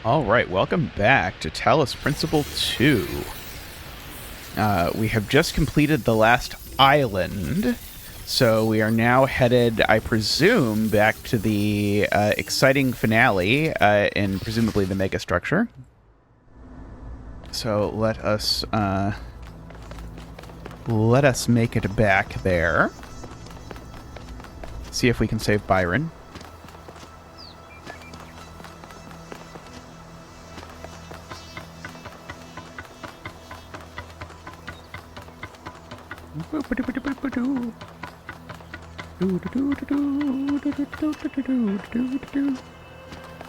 All right, welcome back to Talos Principle 2. We have just completed the last island, so we are now headed, I presume, back to the exciting finale in presumably the megastructure. So let us make it back there. See if we can save Byron.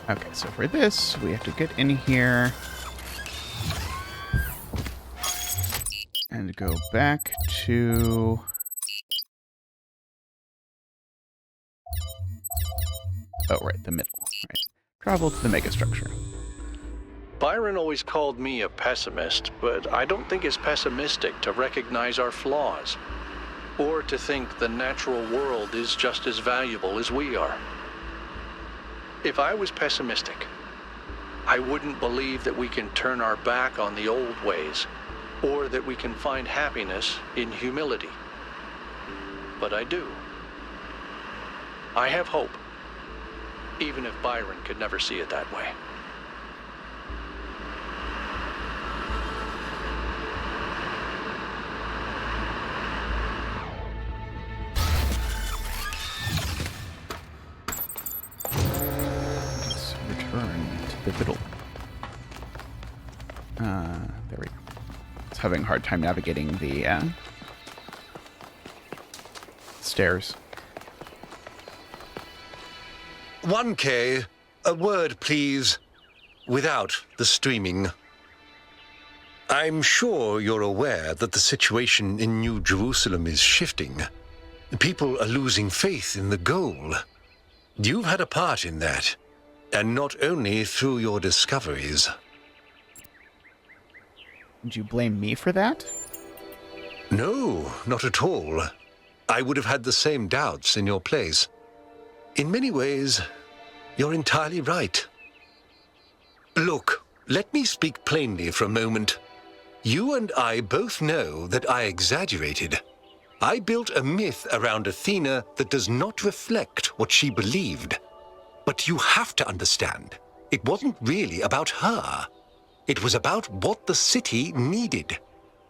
Okay, so for this, we have to get in here and go back to... Oh, right, the middle. Right. Travel to the megastructure. Byron always called me a pessimist, but I don't think it's pessimistic to recognize our flaws, or to think the natural world is just as valuable as we are. If I was pessimistic, I wouldn't believe that we can turn our back on the old ways, or that we can find happiness in humility. But I do. I have hope, even if Byron could never see it that way. The middle. There we go. It's having a hard time navigating the stairs. 1K, a word, please, without the streaming. I'm sure you're aware that the situation in New Jerusalem is shifting. People are losing faith in the goal. You've had a part in that. And not only through your discoveries. Would you blame me for that? No, not at all. I would have had the same doubts in your place. In many ways, you're entirely right. Look, let me speak plainly for a moment. You and I both know that I exaggerated. I built a myth around Athena that does not reflect what she believed. But you have to understand, it wasn't really about her. It was about what the city needed.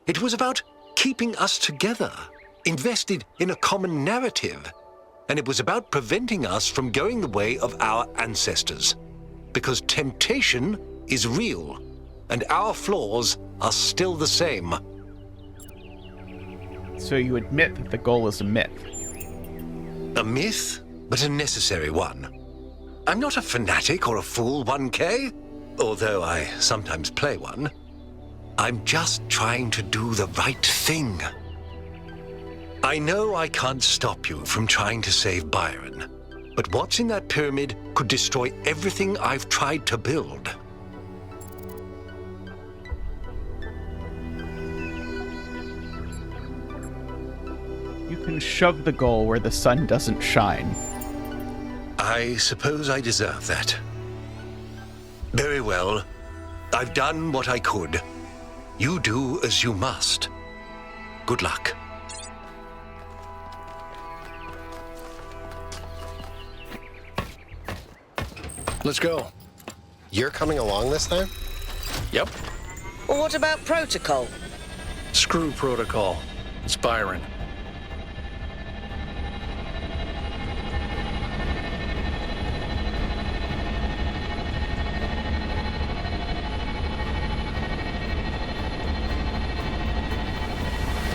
It was about keeping us together, invested in a common narrative. And it was about preventing us from going the way of our ancestors. Because temptation is real, and our flaws are still the same. So you admit that the goal is a myth? A myth, but a necessary one. I'm not a fanatic or a fool, 1K, although I sometimes play one. I'm just trying to do the right thing. I know I can't stop you from trying to save Byron, but what's in that pyramid could destroy everything I've tried to build. You can shove the goal where the sun doesn't shine. I suppose I deserve that. Very well. I've done what I could. You do as you must. Good luck. Let's go. You're coming along this time? Yep. Well, what about protocol? Screw protocol. It's Byron.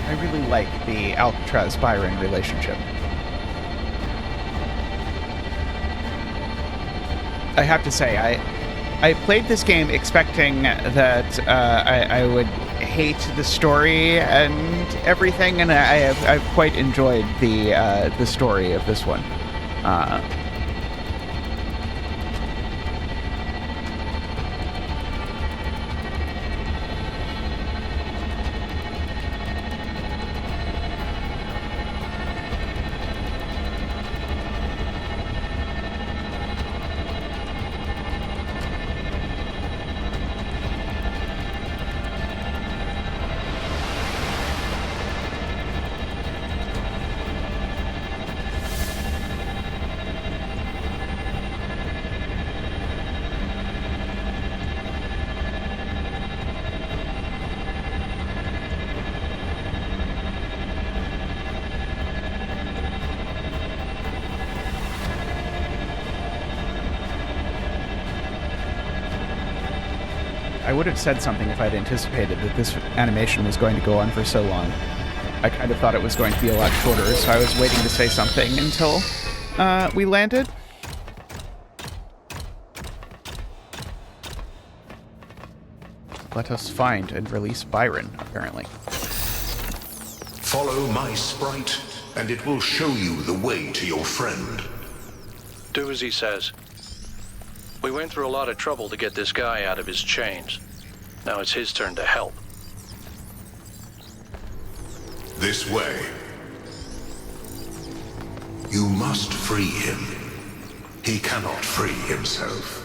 I really like the Alcatraz-Byron relationship. I have to say, I played this game expecting that I would hate the story and everything, and I've quite enjoyed the story of this one. I would have said something if I'd anticipated that this animation was going to go on for so long. I kind of thought it was going to be a lot shorter, so I was waiting to say something until we landed. Let us find and release Byron, apparently. Follow my sprite, and it will show you the way to your friend. Do as he says. We went through a lot of trouble to get this guy out of his chains. Now it's his turn to help. This way. You must free him. He cannot free himself.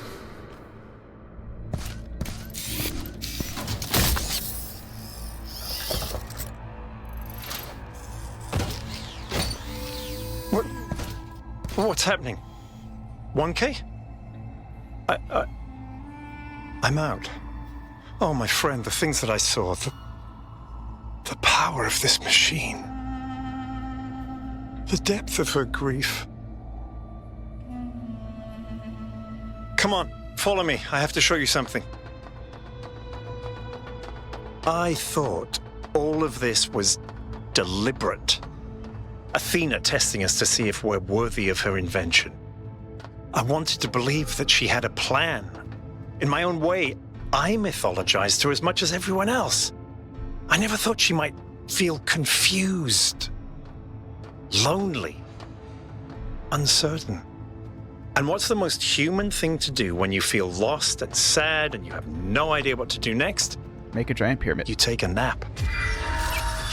What's happening? 1K? I'm out. Oh, my friend, the things that I saw, the power of this machine, the depth of her grief. Come on, follow me. I have to show you something. I thought all of this was deliberate. Athena testing us to see if we're worthy of her invention. I wanted to believe that she had a plan. In my own way, I mythologized her as much as everyone else. I never thought she might feel confused, lonely, uncertain. And what's the most human thing to do when you feel lost and sad and you have no idea what to do next? Make a giant pyramid. You take a nap.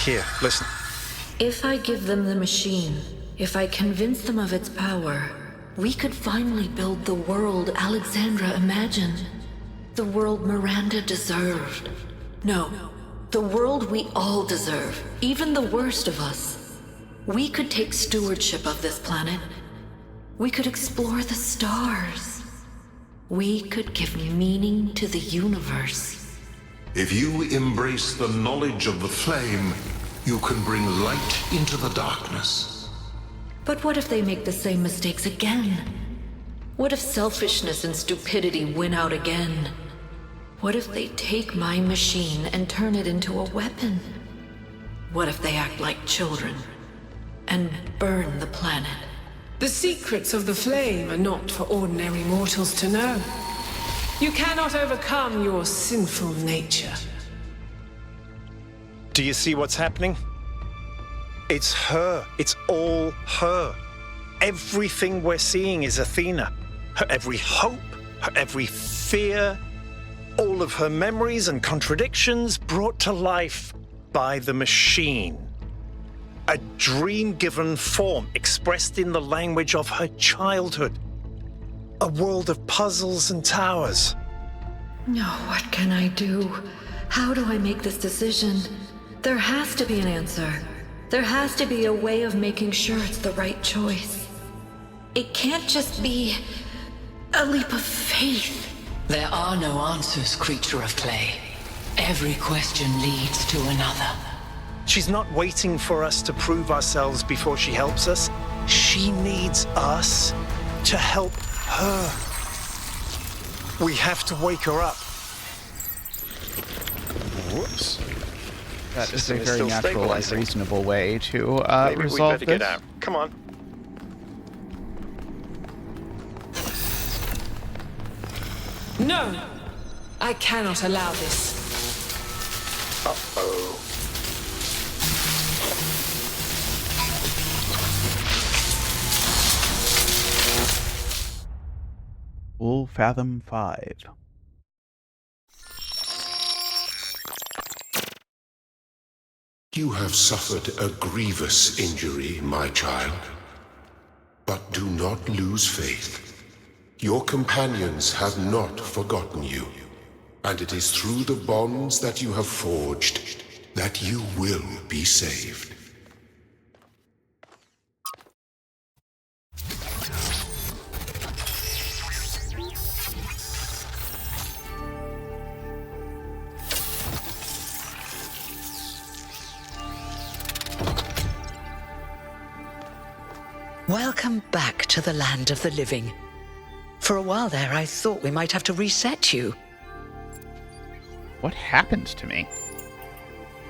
Here, listen. If I give them the machine, if I convince them of its power, we could finally build the world Alexandra imagined. The world Miranda deserved. No, the world we all deserve, even the worst of us. We could take stewardship of this planet. We could explore the stars. We could give meaning to the universe. If you embrace the knowledge of the flame, you can bring light into the darkness. But what if they make the same mistakes again? What if selfishness and stupidity win out again? What if they take my machine and turn it into a weapon? What if they act like children and burn the planet? The secrets of the flame are not for ordinary mortals to know. You cannot overcome your sinful nature. Do you see what's happening? It's her. It's all her. Everything we're seeing is Athena. Her every hope, her every fear, all of her memories and contradictions brought to life by the machine. A dream given form expressed in the language of her childhood. A world of puzzles and towers. No, what can I do? How do I make this decision? There has to be an answer. There has to be a way of making sure it's the right choice. It can't just be a leap of faith. There are no answers, creature of clay. Every question leads to another. She's not waiting for us to prove ourselves before she helps us. She needs us to help her. We have to wake her up. Whoops. That is a System is very still natural and stabilizing. reasonable way to Maybe we resolve better this. get out. Come on. No! I cannot allow this. Uh-oh. Full Fathom 5. You have suffered a grievous injury, my child. But do not lose faith. Your companions have not forgotten you, and it is through the bonds that you have forged that you will be saved. Welcome back to the land of the living. For a while there, I thought we might have to reset you. What happened to me?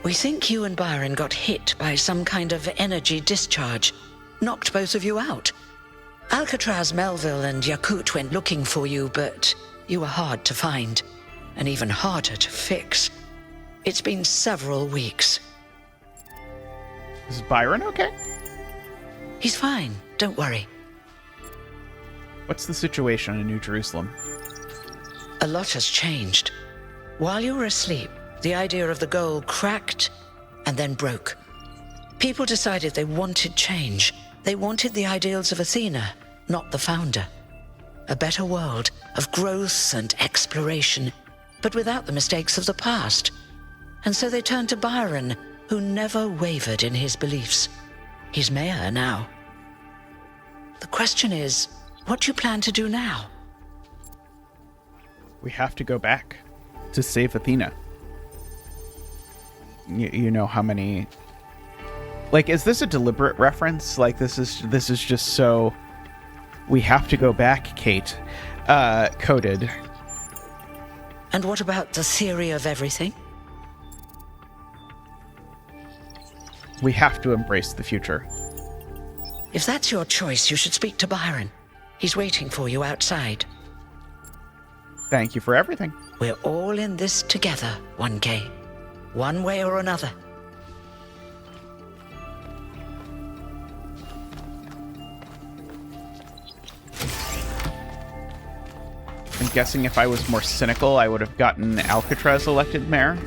We think you and Byron got hit by some kind of energy discharge. Knocked both of you out. Alcatraz, Melville, and Yakut went looking for you, but you were hard to find, and even harder to fix. It's been several weeks. Is Byron okay? He's fine, don't worry. What's the situation in New Jerusalem? A lot has changed. While you were asleep, the idea of the goal cracked and then broke. People decided they wanted change. They wanted the ideals of Athena, not the founder. A better world of growth and exploration, but without the mistakes of the past. And so they turned to Byron, who never wavered in his beliefs. He's mayor now. The question is, what do you plan to do now? We have to go back to save Athena. You know how many... Like, is this a deliberate reference? Like, this is just so... We have to go back, Kate. Coded. And what about the theory of everything? We have to embrace the future. If that's your choice, you should speak to Byron. He's waiting for you outside. Thank you for everything. We're all in this together, 1K. One way or another. I'm guessing if I was more cynical, I would have gotten Alcatraz elected mayor.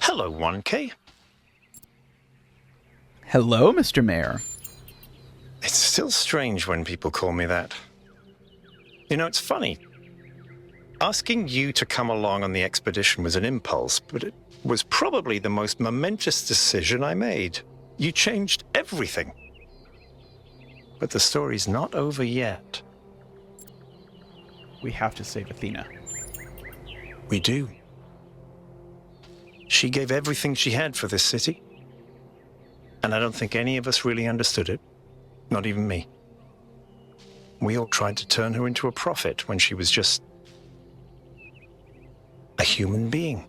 Hello, 1K. Hello, Mr. Mayor. It's still strange when people call me that. You know, it's funny. Asking you to come along on the expedition was an impulse, but it was probably the most momentous decision I made. You changed everything. But the story's not over yet. We have to save Athena. We do. She gave everything she had for this city. And I don't think any of us really understood it. Not even me. We all tried to turn her into a prophet when she was just a human being.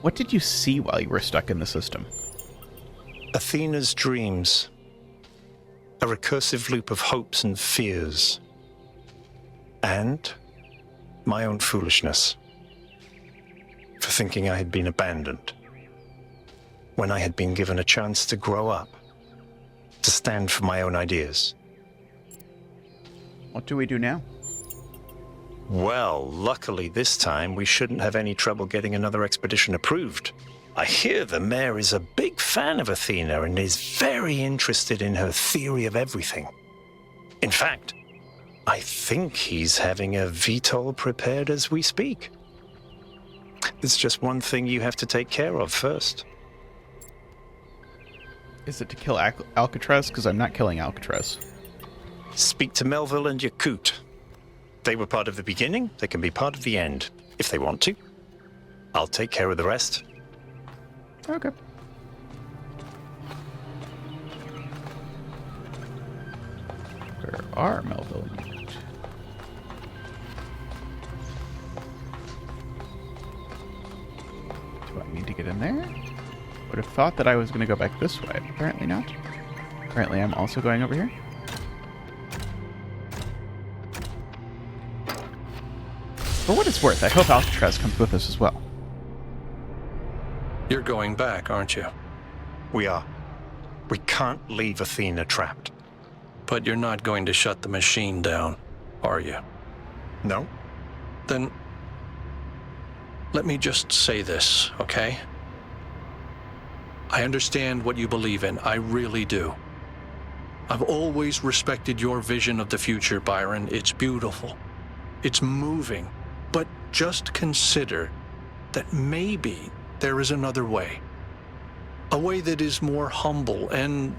What did you see while you were stuck in the system? Athena's dreams. A recursive loop of hopes and fears. And my own foolishness. For thinking I had been abandoned. When I had been given a chance to grow up. To stand for my own ideas. What do we do now? Well, luckily this time we shouldn't have any trouble getting another expedition approved. I hear the mayor is a big fan of Athena and is very interested in her theory of everything. In fact, I think he's having a VTOL prepared as we speak. There's just one thing you have to take care of first. Is it to kill Alcatraz? Because I'm not killing Alcatraz. Speak to Melville and Yakut. They were part of the beginning, they can be part of the end, if they want to. I'll take care of the rest. Okay. Where are Melville and Yakut? Do I need to get in there? Would have thought that I was going to go back this way, but apparently not. Apparently I'm also going over here. For what it's worth, I hope Alcatraz comes with us as well. You're going back, aren't you? We are. We can't leave Athena trapped. But you're not going to shut the machine down, are you? No? Then let me just say this, okay? I understand what you believe in. I really do. I've always respected your vision of the future, Byron. It's beautiful. It's moving. But just consider that maybe there is another way. A way that is more humble and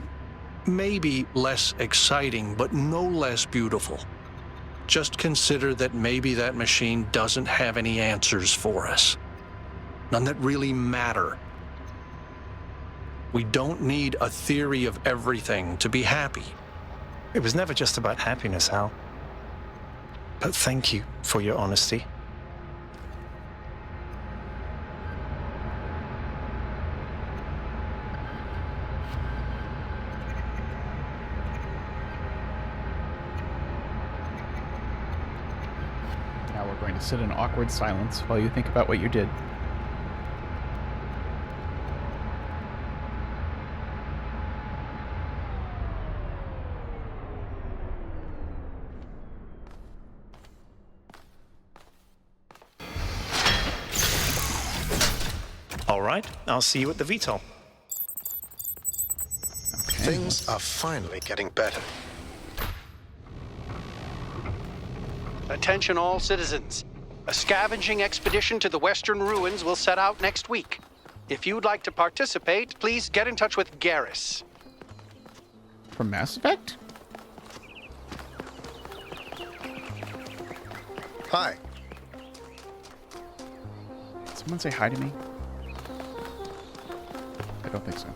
maybe less exciting, but no less beautiful. Just consider that maybe that machine doesn't have any answers for us. None that really matter. We don't need a theory of everything to be happy. It was never just about happiness, Hal. But thank you for your honesty. Now we're going to sit in awkward silence while you think about what you did. All right, I'll see you at the VTOL. Okay, Things are finally getting better. Attention all citizens. A scavenging expedition to the Western Ruins will set out next week. If you'd like to participate, please get in touch with Garrus. from Mass Effect? Hi. Did someone say hi to me? I don't think so.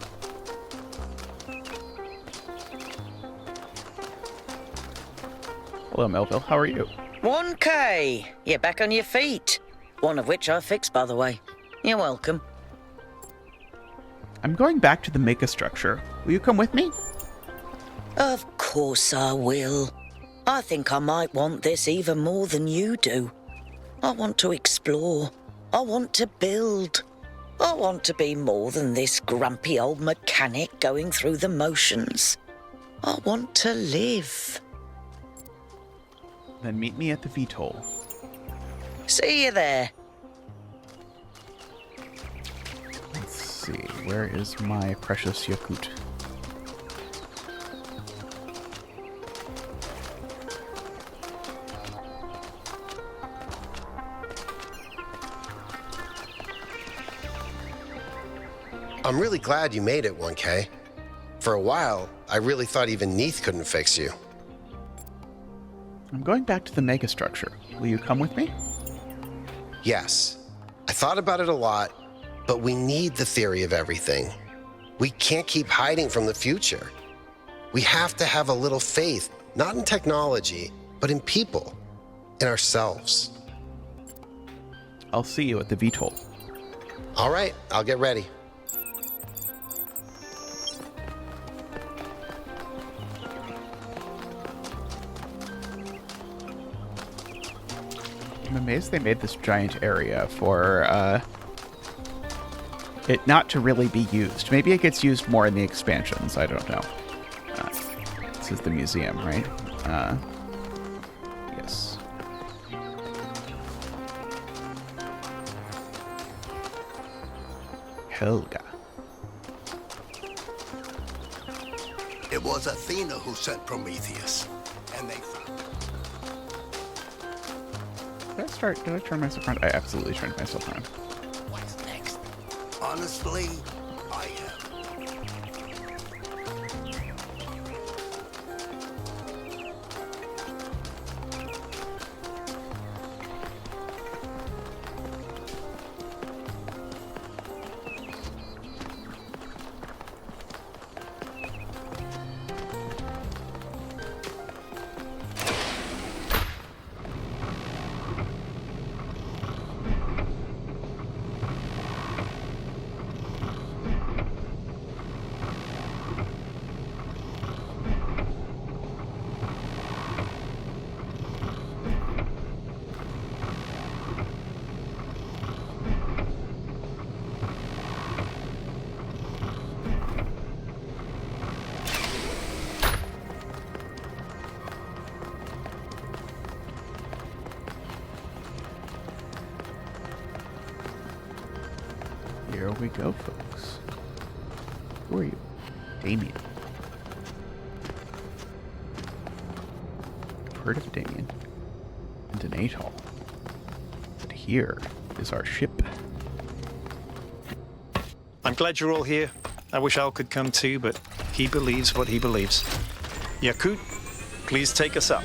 Hello, Melville. How are you? 1K! You're back on your feet. One of which I fixed, by the way. You're welcome. I'm going back to the megastructure. Will you come with me? Of course I will. I think I might want this even more than you do. I want to explore. I want to build. I want to be more than this grumpy old mechanic going through the motions. I want to live. Then meet me at the VTOL. See you there. Let's see, where is my precious Yakut? I'm really glad you made it, 1K. For a while, I really thought even Neath couldn't fix you. I'm going back to the megastructure. Will you come with me? Yes, I thought about it a lot, but we need the theory of everything. We can't keep hiding from the future. We have to have a little faith, not in technology, but in people, in ourselves. I'll see you at the VTOL. All right, I'll get ready. I'm amazed they made this giant area for it not to really be used. Maybe it gets used more in the expansions. I don't know. This is the museum, right? Yes. Helga. It was Athena who sent Prometheus, and they found Did I turn myself around? I absolutely turned myself around. What's next? Honestly, I am. Here we go, folks. Who are you? Damien. I've heard of Damien. And an atoll. But here is our ship. I'm glad you're all here. I wish Al could come too, but he believes what he believes. Yakut, please take us up.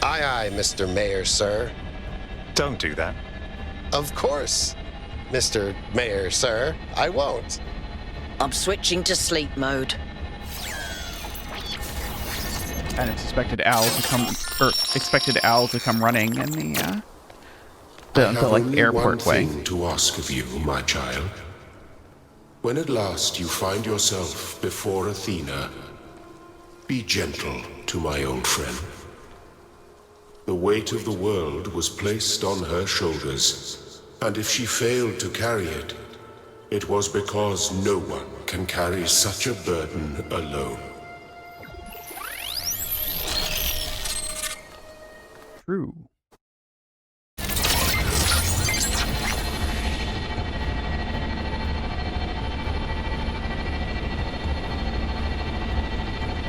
Aye, aye, Mr. Mayor, sir. Don't do that. Of course, Mr. Mayor, sir. I won't. I'm switching to sleep mode. And it's expected Al to come running in the like airport way. I have only one thing to ask of you, my child. When at last you find yourself before Athena, be gentle to my old friend. The weight of the world was placed on her shoulders, and if she failed to carry it, it was because no one can carry such a burden alone. True.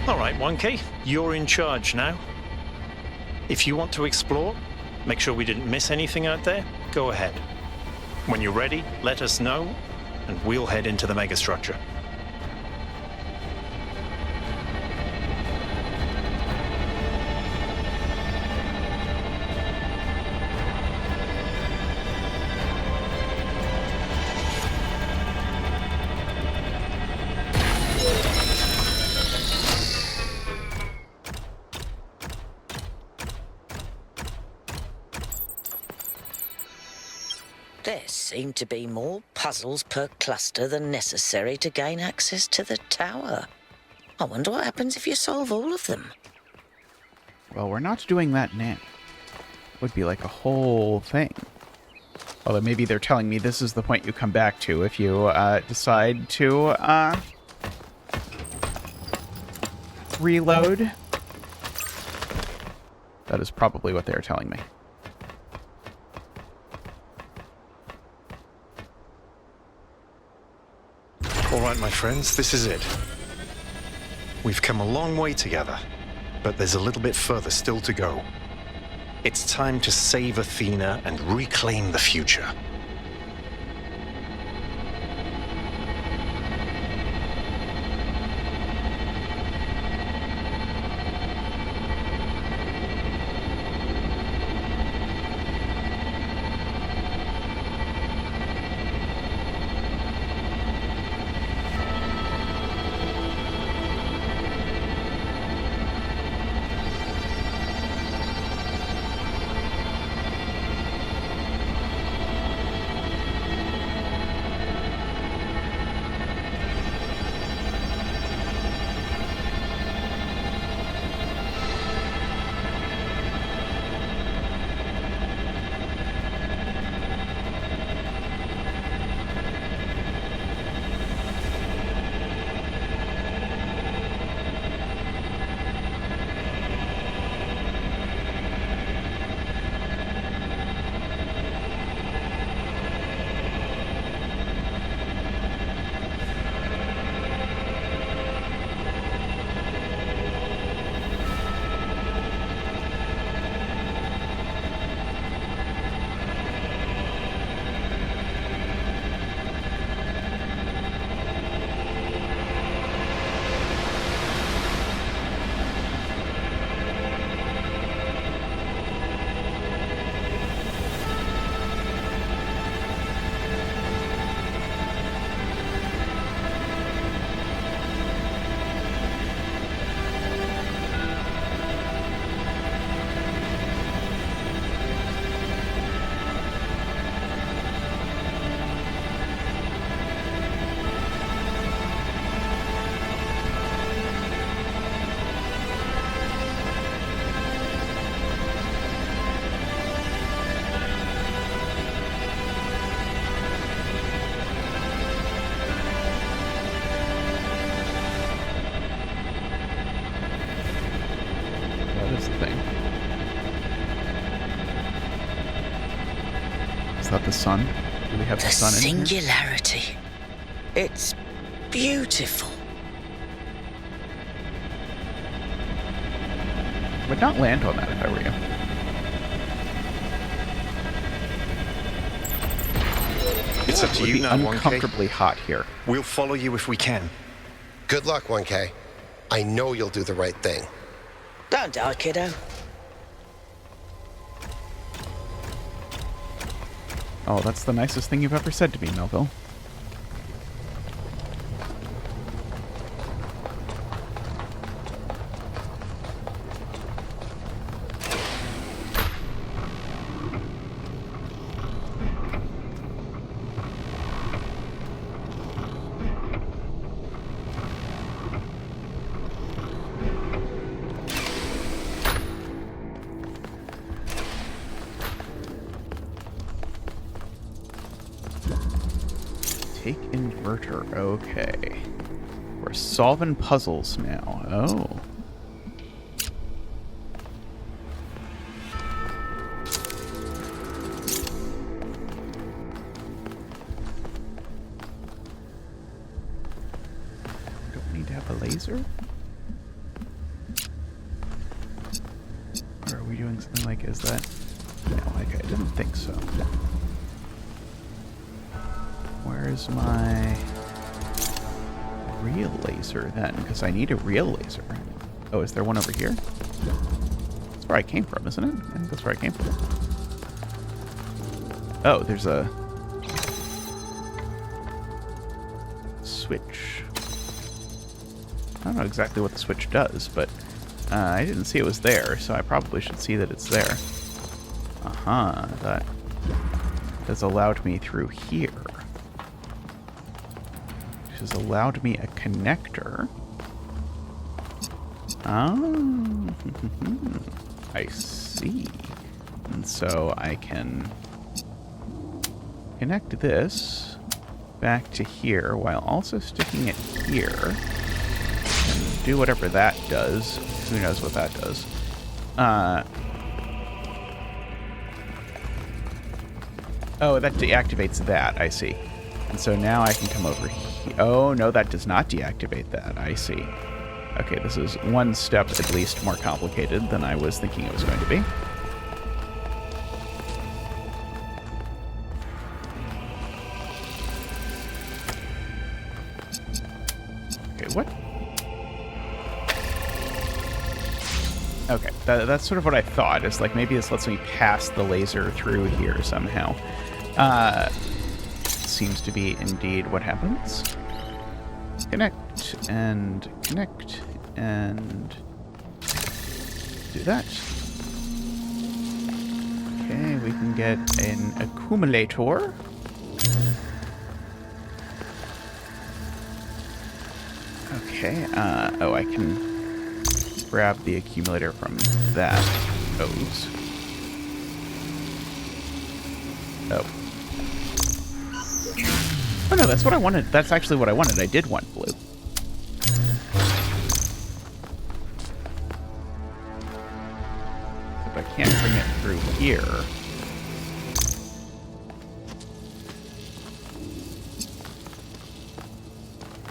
All right, 1K, you're in charge now. If you want to explore, make sure we didn't miss anything out there, go ahead. When you're ready, let us know, and we'll head into the megastructure. There seem to be more puzzles per cluster than necessary to gain access to the tower. I wonder what happens if you solve all of them. Well, we're not doing that now. Would be like a whole thing. Although maybe they're telling me this is the point you come back to if you decide to reload. That is probably what they're telling me. All right, my friends, this is it. We've come a long way together, but there's a little bit further still to go. It's time to save Athena and reclaim the future. Is that the sun? Do we have the sun in here? Singularity. It's beautiful. I would not land on that if I were you. It's up to you now, 1K. Uncomfortably hot here. We'll follow you if we can. Good luck, 1K. I know you'll do the right thing. Don't die, kiddo. Oh, that's the nicest thing you've ever said to me, Melville. Take inverter. Okay. We're solving puzzles now. Oh. Don't need to have a laser? Or are we doing something like, is that? No, okay, I didn't think so. Where's my real laser then? Because I need a real laser. Oh, is there one over here? That's where I came from, isn't it? I think that's where I came from. Oh, there's a switch. I don't know exactly what the switch does, but I didn't see it was there, so I probably should see that it's there. Uh-huh, that has allowed me through here. Which has allowed me a connector. Oh, I see. And so I can connect this back to here while also sticking it here. And do whatever that does. Who knows what that does. Oh, that deactivates that, I see. And so now I can come over here. Oh, no, that does not deactivate that. I see. Okay, this is one step at least more complicated than I was thinking it was going to be. Okay, what? Okay, that's sort of what I thought. Is like maybe this lets me pass the laser through here somehow. Seems to be indeed what happens. Connect and do that. Okay, we can get an accumulator. Okay, oh, I can grab the accumulator from that hose. Oh. Oh no, that's what I wanted. That's actually what I wanted. I did want blue. But I can't bring it through here.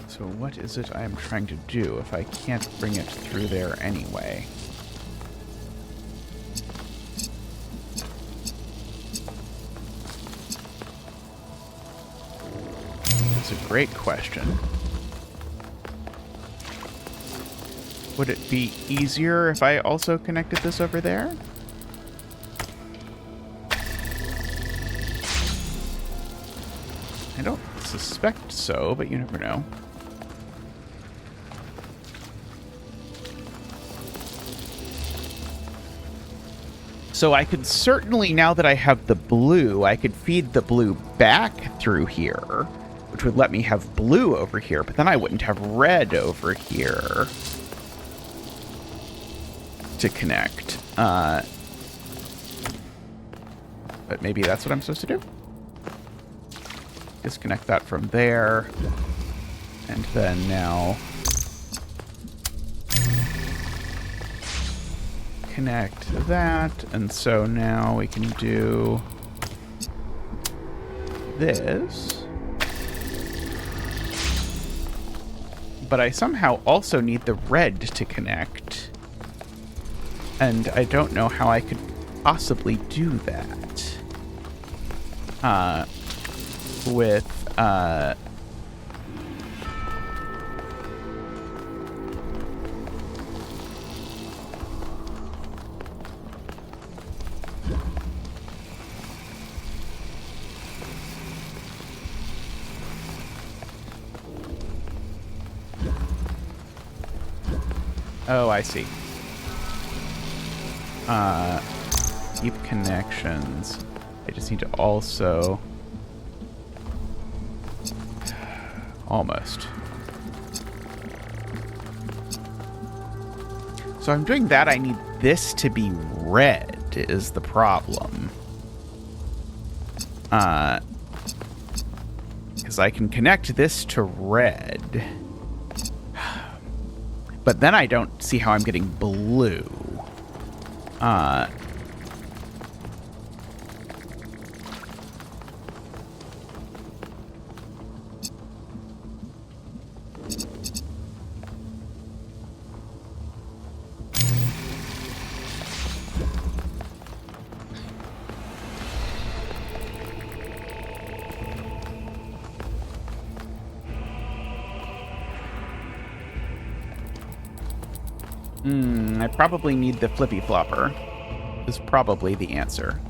So what is it I am trying to do if I can't bring it through there anyway? That's a great question. Would it be easier if I also connected this over there? I don't suspect so, but you never know. So I could certainly, now that I have the blue, I could feed the blue back through here, which would let me have blue over here, but then I wouldn't have red over here to connect. But maybe that's what I'm supposed to do? Disconnect that from there, and then now connect that, and so now we can do this. But I somehow also need the red to connect, and I don't know how I could possibly do that. With oh, I see. Keep connections. I just need to also... Almost. So I'm doing that. I need this to be red is the problem. Because because I can connect this to red. But then I don't see how I'm getting blue. I probably need the flippy flopper. Is probably the answer.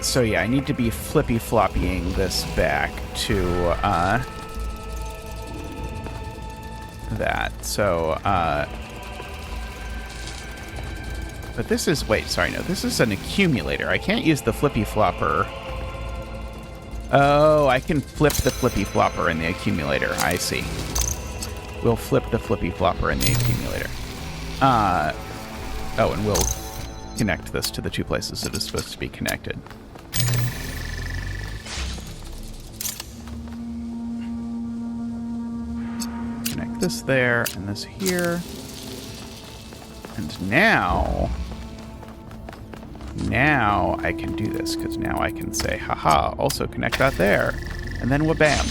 So yeah, I need to be flippy floppying this back to that. So but this is this is an accumulator. I can't use the flippy flopper. Oh, I can flip the flippy flopper in the accumulator. I see. We'll flip the flippy flopper in the accumulator. Oh, and we'll connect this to the two places it is supposed to be connected. Connect this there and this here. And now I can do this, because now I can say, haha, also connect that there. And then wha-bam.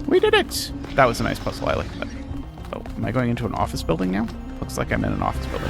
We did it! That was a nice puzzle. I like that. Oh, am I going into an office building now? Looks like I'm in an office building.